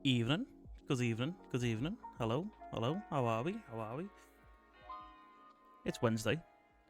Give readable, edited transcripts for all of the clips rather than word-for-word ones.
Evening. Good evening. Good evening. Hello. Hello. How are we? How are we? It's Wednesday.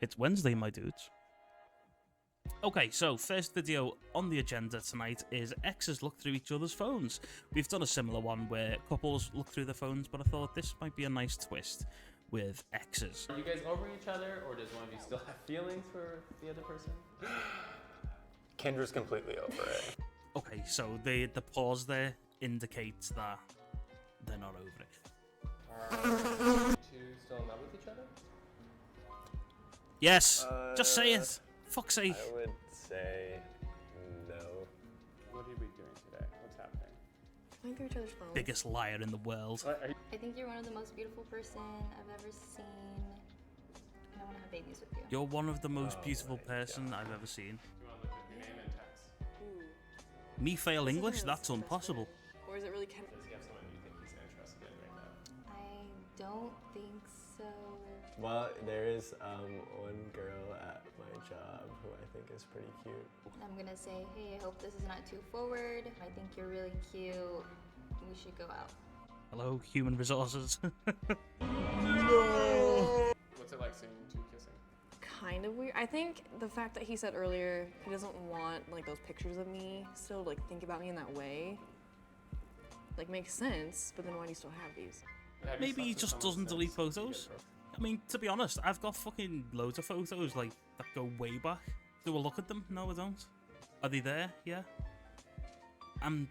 It's Wednesday, my dudes. Okay, so first video on the agenda tonight is exes look through each other's phones. We've done a similar one where couples look through their phones, but I thought this might be a nice twist with exes. Are you guys over each other, or does one of you still have feelings for the other person? Kendra's completely over it. Okay, so the pause there indicates that they're not over it. Are you two still in love with each other? Yes! Just say it! Fuck's sake. I would say no. What are we doing today? What's happening? Going through each other's phones. Biggest liar in the world. I think you're one of the most beautiful person I've ever seen. And I want to have babies with you. You're one of the most beautiful person I've ever seen. Do you want to look at your name and text? Ooh. Me fail This isn't English? really That's best impossible. friend. Or is it really kind of... Does he have someone you think he's interested in right now? I don't think so. Well, there is one girl at my job who I think is pretty cute. I'm going to say, hey, I hope this is not too forward. I think you're really cute. We should go out. Hello, human resources. What's it like seeing you two kissing? Kind of weird. I think the fact that he said earlier he doesn't want like those pictures of me still like think about me in that way like makes sense, but then why do you still have these? Have you Maybe he slept with just someone doesn't delete since you get photos. broke? I mean, to be honest, I've got fucking loads of photos like that go way back. Do I look at them? No, I don't. Are they there? Yeah.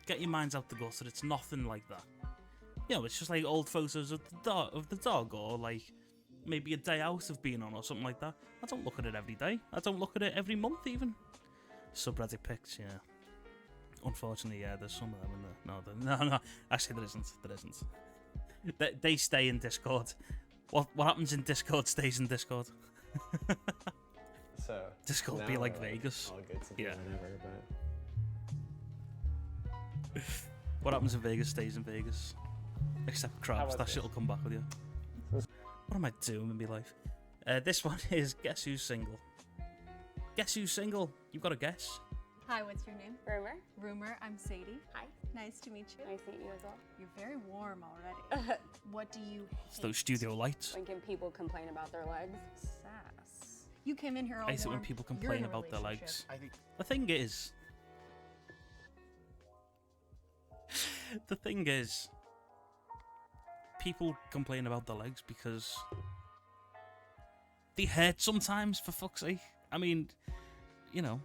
Get your minds out the gutter. It's nothing like that. You know, it's just like old photos of the dog, or like maybe a day out of being on or something like that. I don't look at it every day. I don't look at it every month even. Subreddit pics, yeah. Unfortunately, yeah, there's some of them in there. No. Actually, there isn't. There isn't. They stay in Discord. What happens in Discord stays in Discord. So Discord now be like we're, Vegas. All good to do Yeah. whatever, but What happens in Vegas stays in Vegas. Except crabs, was that this? shit'll come back with you. What am I doing in my life? This one is Guess Who's Single. Guess Who's Single? You've got to guess. Hi, what's your name? Rumor. Rumor, I'm Sadie. Hi. Nice to meet you. Nice to meet you as well. You're very warm already. What do you It's hate? those studio lights. When can people complain about their legs? Sass. You came in here all I hate it when warm. people You're in complain a about their relationship. legs. The thing is, people complain about their legs because they hurt sometimes, for fuck's sake. I mean, you know.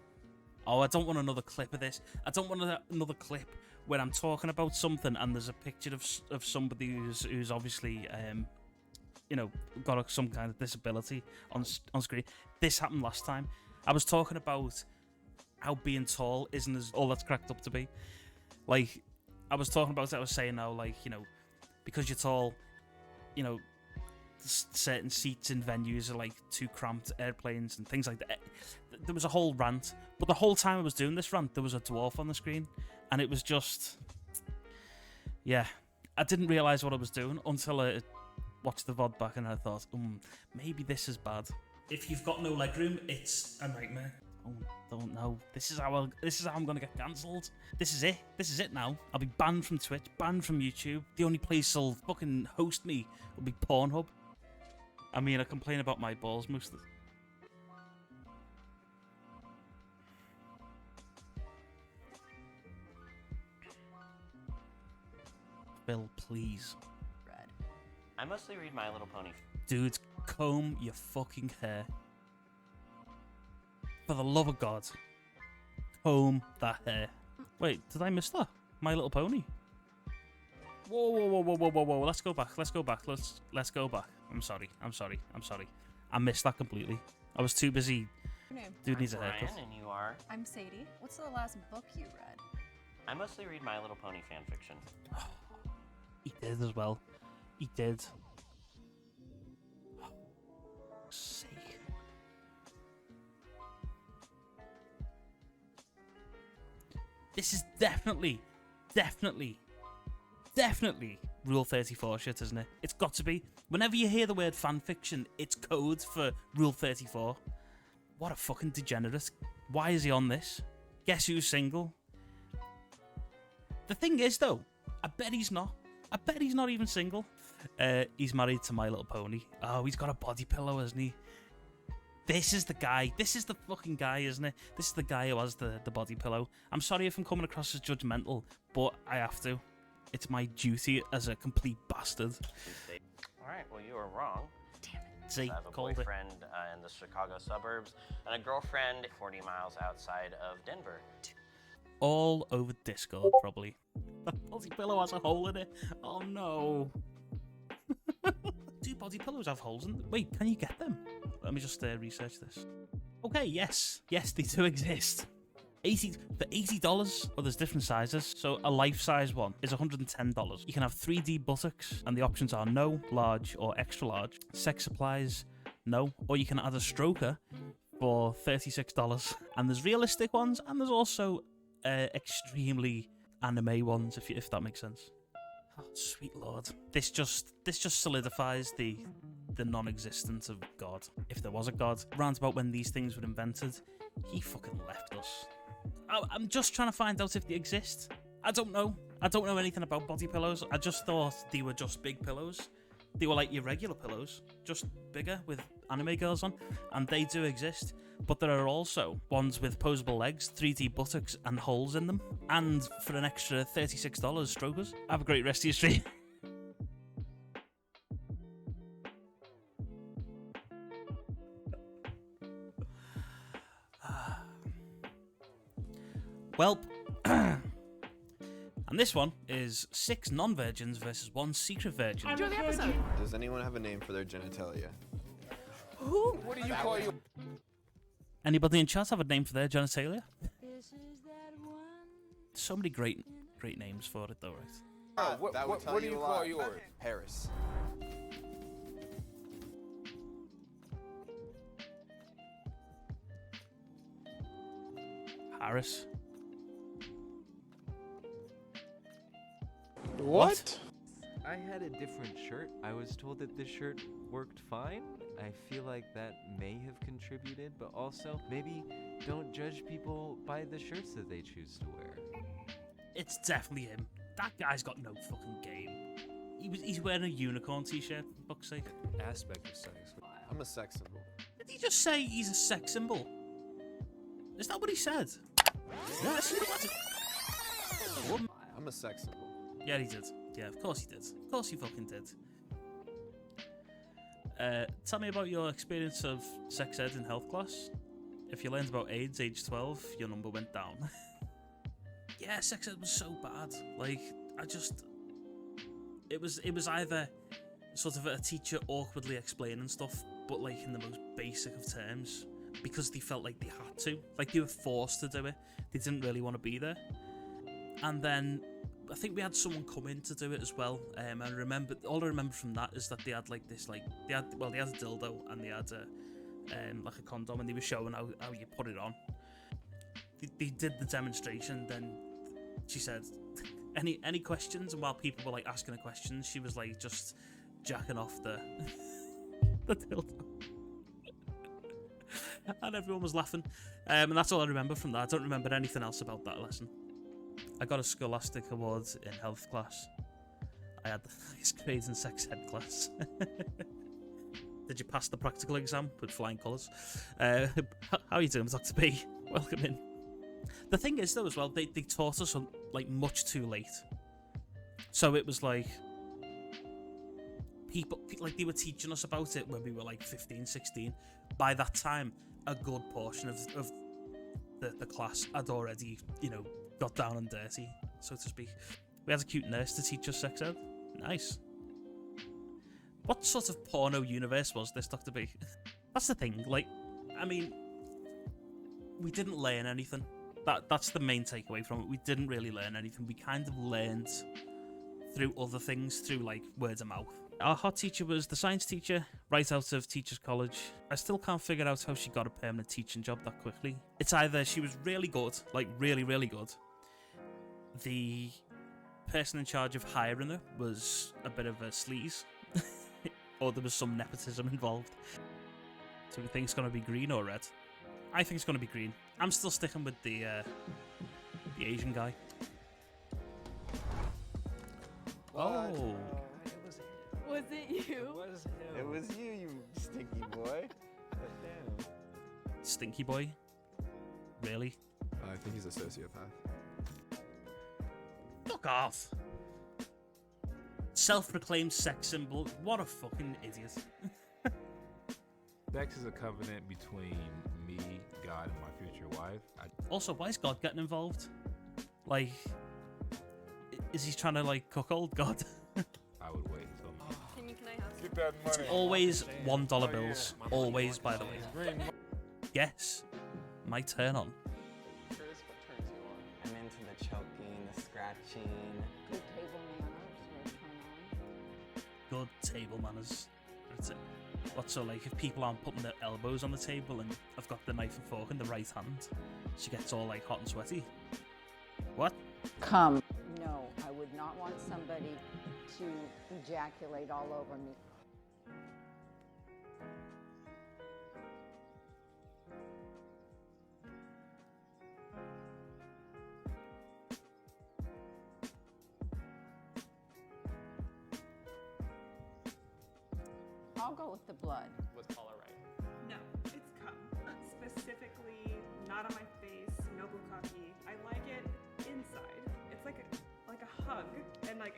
Oh, I don't want another clip of this. I don't want another clip where I'm talking about something and there's a picture of somebody who's obviously, you know, got some kind of disability on screen. This happened last time. I was talking about how being tall isn't as all that's cracked up to be. Like, I was talking about it, I was saying now, like, you know, because you're tall, you know, certain seats in venues are like too cramped, airplanes and things like that. There was a whole rant, but the whole time I was doing this rant, there was a dwarf on the screen, and it was just, yeah, I didn't realise what I was doing until I watched the VOD back and I thought, maybe this is bad. If you've got no legroom, it's a nightmare. Oh, don't know. This is how I'm gonna get cancelled. This is it. This is it now. I'll be banned from Twitch, banned from YouTube. The only place that'll fucking host me will be Pornhub. I mean, I complain about my balls most of the... Bill, please. Red. I mostly read My Little Pony. Dude, comb your fucking hair. For the love of God. Comb that hair. Wait, did I miss that? My Little Pony? Whoa. Let's go back. Let's go back. Let's go back. I'm sorry. I missed that completely. I was too busy. Your name? Dude I'm needs a Brian, haircut. and you are? I'm Sadie. What's the last book you read? I mostly read My Little Pony fanfiction. He did as well. He did. Sake. This is definitely Rule 34 shit, isn't it? It's got to be. Whenever you hear the word fanfiction, it's code for Rule 34. What a fucking degenerate. Why is he on this? Guess who's single? The thing is, though, I bet he's not. I bet he's not even single. He's married to My Little Pony. Oh, he's got a body pillow, hasn't he? This is the guy. This is the fucking guy, isn't it? This is the guy who has the body pillow. I'm sorry if I'm coming across as judgmental, but I have to. It's my duty as a complete bastard. Alright, well, you were wrong. See, I have a called it. boyfriend in the Chicago suburbs and a girlfriend 40 miles outside of Denver. All over Discord, probably. The body pillow has a hole in it. Oh no. Do body pillows have holes in them? Wait, can you get them? Let me just research this. Okay, yes. Yes, they do exist. For $80, well, there's different sizes. So a life-size one is $110. You can have 3D buttocks, and the options are no, large, or extra large. Sex supplies, no. Or you can add a stroker for $36. And there's realistic ones, and there's also extremely anime ones, if that makes sense. Oh, sweet lord. This just solidifies the non-existence of God. If there was a God, round about when these things were invented, he fucking left us. I'm just trying to find out if they exist. I don't know. I don't know anything about body pillows. I just thought they were just big pillows. They were like your regular pillows, just bigger with anime girls on, and they do exist. But there are also ones with posable legs, 3D buttocks, and holes in them. And for an extra $36, strokers. Have a great rest of your stream. Well, and this one is 6 non-virgins versus 1 secret virgin. Enjoy the episode. Does anyone have a name for their genitalia? Who? What do you call you? Anybody in chat have a name for their genitalia? So many great names for it, though, right? What do you call yours? Harris. Harris. What? I had a different shirt. I was told that this shirt worked fine. I feel like that may have contributed, but also maybe don't judge people by the shirts that they choose to wear. It's definitely him. That guy's got no fucking game. He's wearing a unicorn t-shirt, for fuck's sake. Aspect of sex. I'm a sex symbol. Did he just say he's a sex symbol? Is that what he said? Yes, I'm a sex symbol. yeah, he did. Yeah, of course he did. Of course he fucking did. Tell me about your experience of sex ed in health class. If you learned about AIDS age 12, your number went down. Yeah, sex ed was so bad. Like, it was either sort of a teacher awkwardly explaining stuff, but like in the most basic of terms, because they felt like they had to. Like they were forced to do it. They didn't really want to be there. And then I think we had someone come in to do it as well. And all I remember from that is that they had like this, like they had a dildo and they had like a condom, and they were showing how you put it on. They did the demonstration. Then she said, "Any questions?" And while people were like asking her questions, she was like just jacking off the dildo, and everyone was laughing. And that's all I remember from that. I don't remember anything else about that lesson. I got a Scholastic Award in health class. I had the highest grades in sex ed class. Did you pass the practical exam with flying colours? How are you doing, Dr. B? Welcome in. The thing is, though, as well, they taught us like much too late. So it was like people, like they were teaching us about it when we were like 15, 16. By that time, a good portion of the class had already, got down and dirty, so to speak. We had a cute nurse to teach us sex ed. Nice. What sort of porno universe was this, Dr. B? That's the thing, like, I mean, we didn't learn anything. That's the main takeaway from it. We didn't really learn anything. We kind of learned through other things, through, like, word of mouth. Our hot teacher was the science teacher, right out of Teachers College. I still can't figure out how she got a permanent teaching job that quickly. It's either she was really good, like really, really good. The person in charge of hiring her was a bit of a sleaze, or there was some nepotism involved. So we think it's going to be green or red. I think it's going to be green. I'm still sticking with the Asian guy. Oh. It was him. Was it you? It was him. It was you, you stinky boy. Damn. Stinky boy. Really? I think he's a sociopath. Fuck off. Self-proclaimed sex symbol. What a fucking idiot. Sex is a covenant between me, God, and my future wife. Also, why is God getting involved? Like, is he trying to like cuckold God? I would wait until. Can I have Get that money. Always $1 bills. Always, by the way. Yes. My turn on. Curtis, what turns you on? I'm into the choking, the scratching. Good table manners or turn on. Good table manners. That's it. What's so like if people aren't putting their elbows on the table and I've got the knife and fork in the right hand, she gets all like hot and sweaty. What? Come. No, I would not want somebody to ejaculate all over me. I'll go with the blood. Was Paula right? No, it's cum. Specifically, not on my face, no bukkake. I like it inside. It's like a hug and like.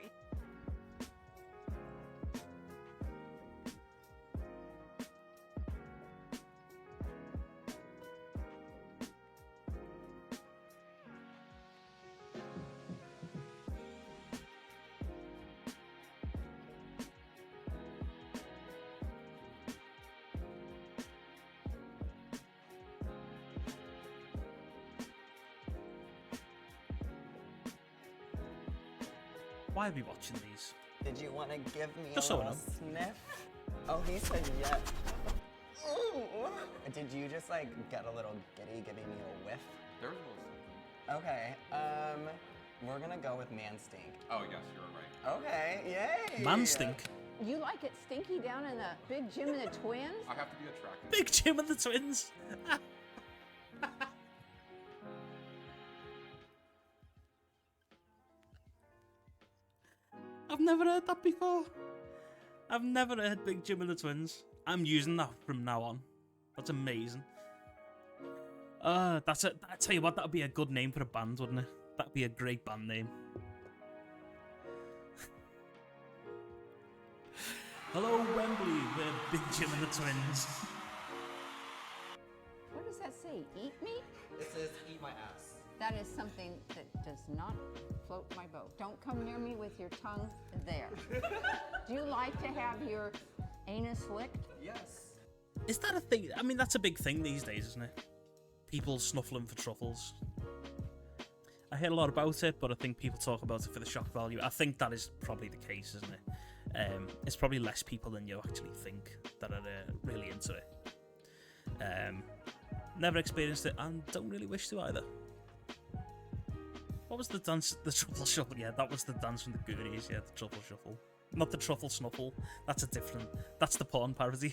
Why are we watching these? Did you want to give me Just a so I little know. sniff? Oh, he said yes. Ooh. Did you just like get a little giddy giving me a whiff? There was a little something. Okay, we're gonna go with man stink. Oh, yes, you were right. Okay, yay! Man stink. You like it stinky down in the Big Jim and the Twins? I have to be attractive. Big Jim and the twins. I've never heard that before. I've never heard Big Jim and the Twins. I'm using that from now on. That's amazing. That's it. I tell you what, that'd be a good name for a band, wouldn't it? That'd be a great band name. Hello, Wembley. We're Big Jim and the Twins. What does that say? Eat me? It says eat my ass. That is something that does not float my boat. Don't come near me with your tongue there. Do you like to have your anus licked? Yes. Is that a thing? I mean, that's a big thing these days, isn't it? People snuffling for truffles. I hear a lot about it, but I think people talk about it for the shock value. I think that is probably the case, isn't it? It's probably less people than you actually think that are really into it. Never experienced it and don't really wish to either. What was the dance? The truffle shuffle? Yeah, that was the dance from the Goonies. Yeah, the truffle shuffle. Not the truffle snuffle. That's a different. That's the porn parody.